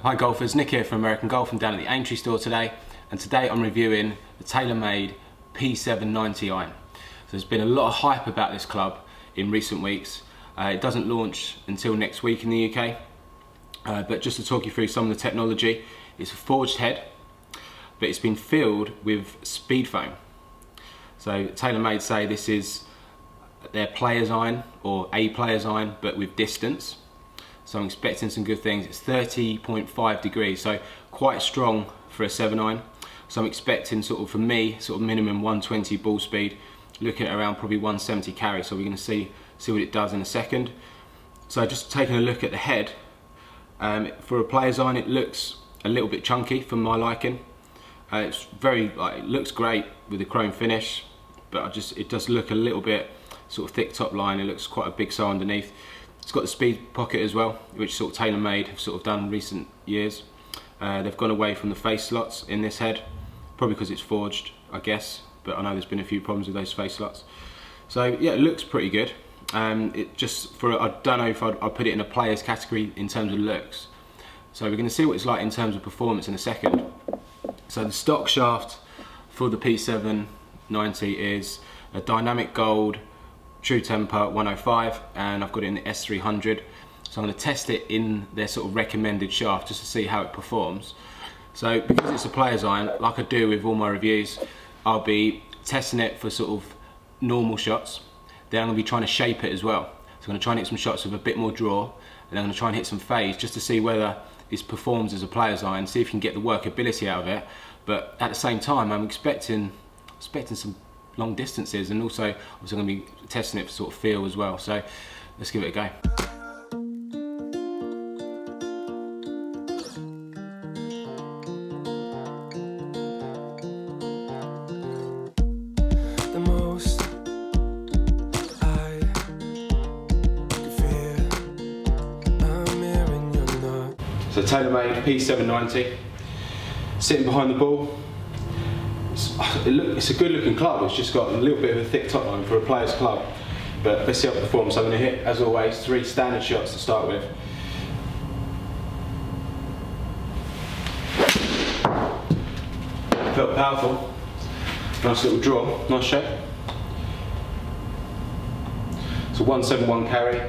Hi golfers, Nick here from American Golf. I'm down at the Aintree store today, and today I'm reviewing the Taylormade P790 iron. So there's been a lot of hype about this club in recent weeks. It doesn't launch until next week in the UK, but just to talk you through some of the technology, it's a forged head, but it's been filled with speed foam. So Taylormade say this is their player's iron, or a player's iron, but with distance. So I'm expecting some good things. It's 30.5 degrees, so quite strong for a 7 iron. So I'm expecting for me, minimum 120 ball speed, looking at around probably 170 carry. So we're going to see what it does in a second. So just taking a look at the head, for a player's iron, it looks a little bit chunky for my liking. It's it looks great with the chrome finish, but it does look a little bit thick top line. It looks quite a big sole underneath. It's got the speed pocket as well, which Taylormade have done in recent years. They've gone away from the face slots in this head, probably because it's forged, I guess, but I know there's been a few problems with those face slots. So yeah, it looks pretty good. I don't know if I'd put it in a player's category in terms of looks. So we're going to see what it's like in terms of performance in a second. So the stock shaft for the P790 is a dynamic gold true temper 105, and I've got it in the S300. So I'm going to test it in their recommended shaft just to see how it performs. So because it's a player's iron, like I do with all my reviews, I'll be testing it for normal shots. Then I'm going to be trying to shape it as well. So I'm going to try and hit some shots with a bit more draw, and I'm going to try and hit some fades just to see whether this performs as a player's iron, see if you can get the workability out of it. But at the same time, I'm expecting some long distances, and also obviously I'm going to be testing it for feel as well. So let's give it a go. So Taylormade P790, sitting behind the ball. It's a good looking club. It's just got a little bit of a thick top line for a player's club, but let's see how it performs. So I'm going to hit, as always, 3 standard shots to start with. Felt powerful. Nice little draw, nice shape. So 171 carry,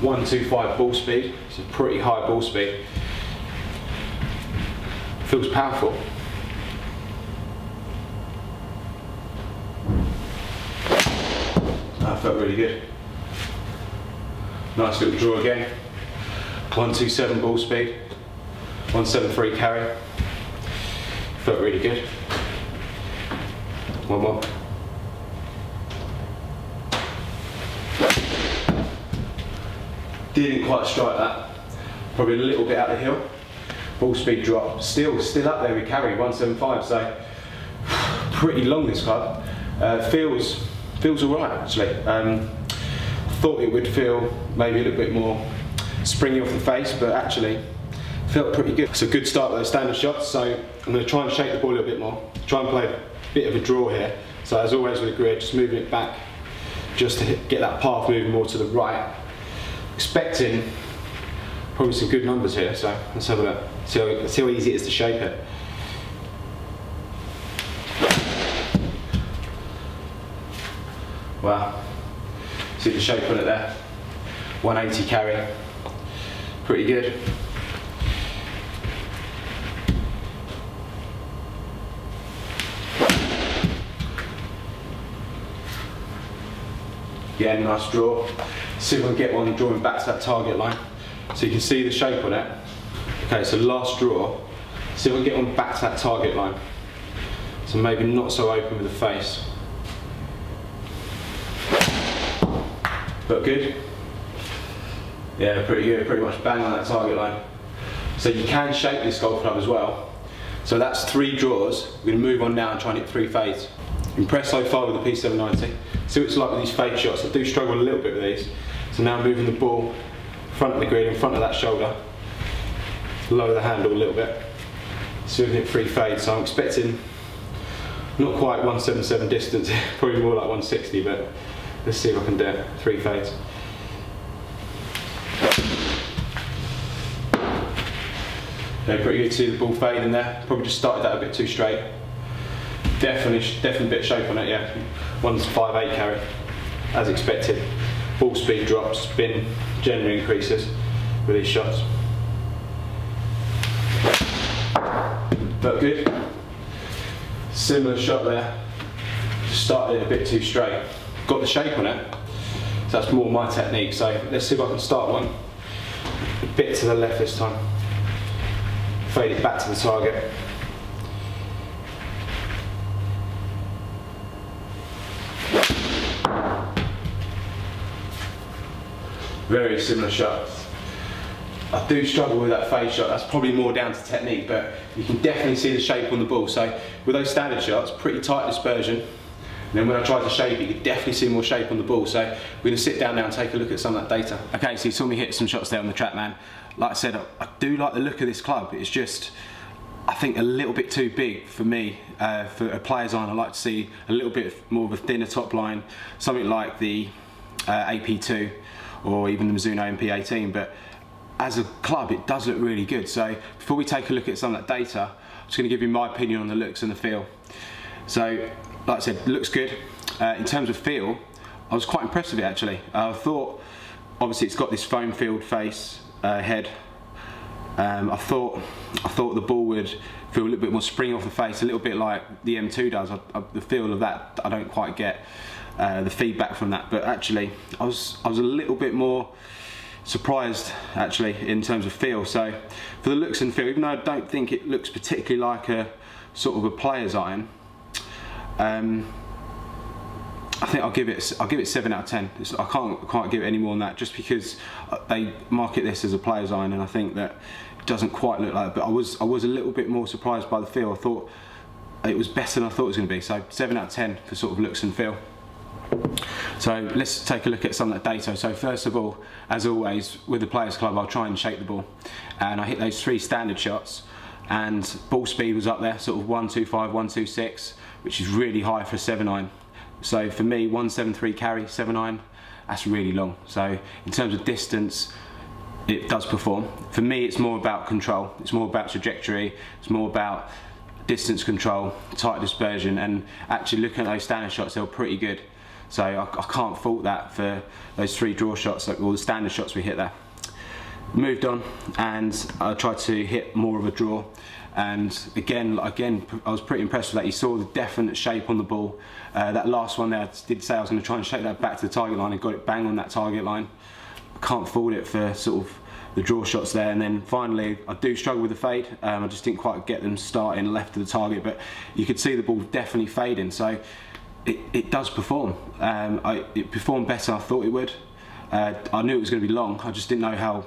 125 ball speed. It's a pretty high ball speed. Feels powerful. That felt really good. Nice little draw again. 127 ball speed, 173 carry. Felt really good. One more. Didn't quite strike that. Probably a little bit out the hill. Ball speed drop. Still up there with carry, 175. So pretty long this club. Feels alright actually. Thought it would feel maybe a little bit more springy off the face, but actually felt pretty good. It's a good start with those standard shots, so I'm going to try and shape the ball a little bit more. Try and play a bit of a draw here. So as always with the grid, just moving it back just to get that path moving more to the right. Expecting probably some good numbers here, so let's have a look. See how easy it is to shape it. Wow, see the shape on it there. 180 carry, pretty good. Yeah, nice draw. See if I can get one drawing back to that target line. So you can see the shape on it. Okay, so last draw. See if I can get one back to that target line. So maybe not so open with the face. But good. Yeah, pretty good, pretty much bang on that target line. So you can shape this golf club as well. So that's 3 draws. We're going to move on now and try and hit 3 fades. Impressed so far with the P790. See what it's like with these fade shots. I do struggle a little bit with these. So now moving the ball front of the grid, in front of that shoulder. Lower the handle a little bit. So we can hit 3 fades. So I'm expecting not quite 177 distance, probably more like 160, but let's see if I can do it. 3 fades. Okay, pretty good to see the ball fade in there. Probably just started that a bit too straight. Definitely a bit of shape on it, yeah. One's 5.8 carry, as expected. Ball speed drops, spin generally increases with these shots. Felt good. Similar shot there. Just started it a bit too straight. Got the shape on it, so that's more my technique. So let's see if I can start one a bit to the left this time. Fade it back to the target. Very similar shots. I do struggle with that fade shot. That's probably more down to technique, but you can definitely see the shape on the ball. So with those standard shots, pretty tight dispersion. And then when I tried to shape it, you could definitely see more shape on the ball. So we're going to sit down now and take a look at some of that data. Okay, so you saw me hit some shots there on the Trackman. Like I said, I do like the look of this club. It's just, I think, a little bit too big for me. For a player's iron, I like to see a little bit more of a thinner top line, something like the AP2 or even the Mizuno MP18. But as a club, it does look really good. So before we take a look at some of that data, I'm just going to give you my opinion on the looks and the feel. So, like I said, it looks good. In terms of feel, I was quite impressed with it actually. I thought, obviously, it's got this foam filled face head. I thought the ball would feel a little bit more spring off the face, a little bit like the M2 does. The feel of that, I don't quite get the feedback from that. But actually, I was a little bit more surprised actually in terms of feel. So for the looks and feel, even though I don't think it looks particularly like a sort of a player's iron, I think I'll give it 7 out of 10. I can't give it any more than that, just because they market this as a player's iron, and I think that it doesn't quite look like it. But I was a little bit more surprised by the feel. I thought it was better than I thought it was going to be. So 7 out of 10 for sort of looks and feel. So let's take a look at some of that data. So first of all, as always with the Players Club, I'll try and shape the ball, and I hit those 3 standard shots, and ball speed was up there, sort of 125, 126, which is really high for a 7-iron. So for me, 173 carry, 7-iron, that's really long. So in terms of distance, it does perform. For me, it's more about control. It's more about trajectory. It's more about distance control, tight dispersion, and actually looking at those standard shots, they were pretty good. So I can't fault that for those 3 draw shots, like all the standard shots we hit there. Moved on, and I tried to hit more of a draw. And again, I was pretty impressed with that. You saw the definite shape on the ball. That last one there, I did say I was going to try and shape that back to the target line, and got it bang on that target line. I can't fault it for sort of the draw shots there. And then finally, I do struggle with the fade. I just didn't quite get them starting left of the target, but you could see the ball definitely fading. So it does perform. It performed better than I thought it would. I knew it was going to be long. I just didn't know how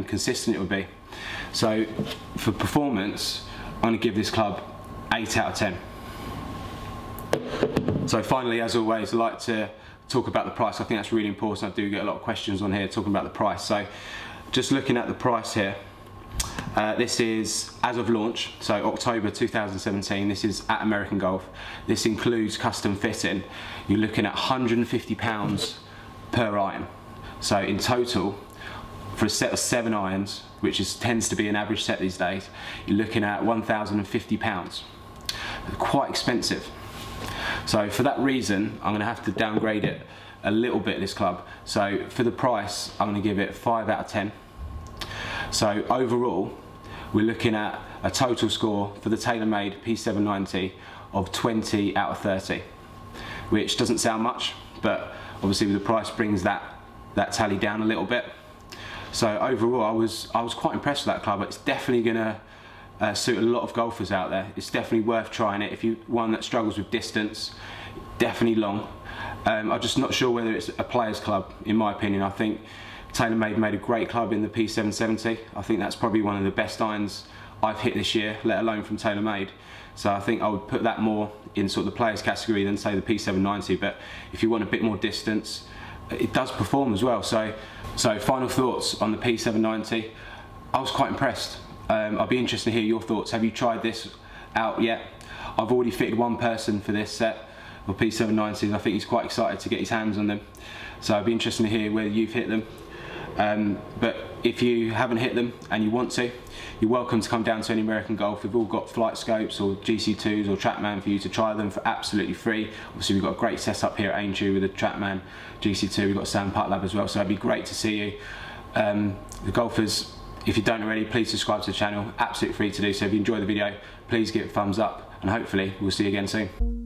consistent it would be. So for performance, I'm going to give this club 8 out of 10. So finally, as always, I like to talk about the price. I think that's really important. I do get a lot of questions on here talking about the price. So just looking at the price here, this is as of launch, so October 2017. This is at American Golf. This includes custom fitting. You're looking at £150 per iron. So in total, for a set of 7 irons, which tends to be an average set these days, you're looking at £1,050. Quite expensive. So for that reason, I'm going to have to downgrade it a little bit, this club. So for the price, I'm going to give it 5 out of 10. So overall, we're looking at a total score for the Taylormade P790 of 20 out of 30, which doesn't sound much, but obviously with the price brings that tally down a little bit. So overall, I was quite impressed with that club. It's definitely going to suit a lot of golfers out there. It's definitely worth trying it if you're one that struggles with distance. Definitely long. I'm just not sure whether it's a players club. In my opinion, I think Taylormade made a great club in the P770. I think that's probably one of the best irons I've hit this year, let alone from Taylormade. So I think I would put that more in sort of the players category than say the P790. But if you want a bit more distance, it does perform as well. So final thoughts on the P790. I was quite impressed. I'll be interested to hear your thoughts. Have you tried this out yet? I've already fitted one person for this set of P790s. I think he's quite excited to get his hands on them. So I'd be interested to hear whether you've hit them. But if you haven't hit them and you want to, you're welcome to come down to any American Golf. We've all got flight scopes or GC2s or Trackman for you to try them for absolutely free. Obviously we've got a great setup here at Aintree with the Trackman GC2. We've got Sand Putt Lab as well, so it'd be great to see you. The golfers, if you don't already, please subscribe to the channel. Absolutely free to do so. If you enjoy the video, please give it a thumbs up, and hopefully we'll see you again soon.